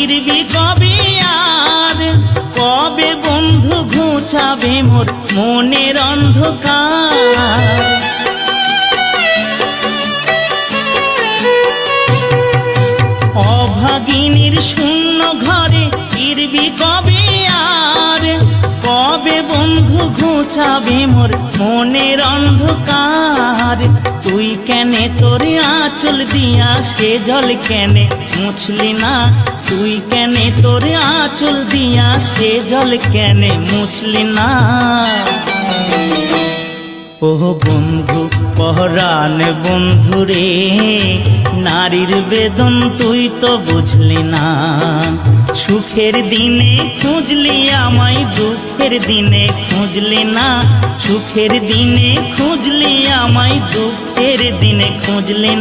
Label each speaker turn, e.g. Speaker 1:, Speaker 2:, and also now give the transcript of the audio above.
Speaker 1: ফিরবি কবে আর, কবে বন্ধু ঘুচাবে মোর মনের অন্ধকার। অভাগিনীর শূন্য ঘরে ফিরবি কবে আর, কবে বন্ধু ঘুচাবে মোর মনের অন্ধকার। তুই কেনে তোর আঁচল দিয়া সে জল কেনে মুছলি না, তুই কেনে তোর আঁচল দিয়া সে জল কেনে মুছলি না। ও বন্ধু পহরান বন্ধু রে, নারীর বেদন তুই তো বুঝলি না। সুখের দিনে খুঁজলি আমায়, দুঃখের দিনে খুঁজলি না। সুখের দিনে খুঁজলি আমায়, দুঃখের দিনে খুঁজলি না।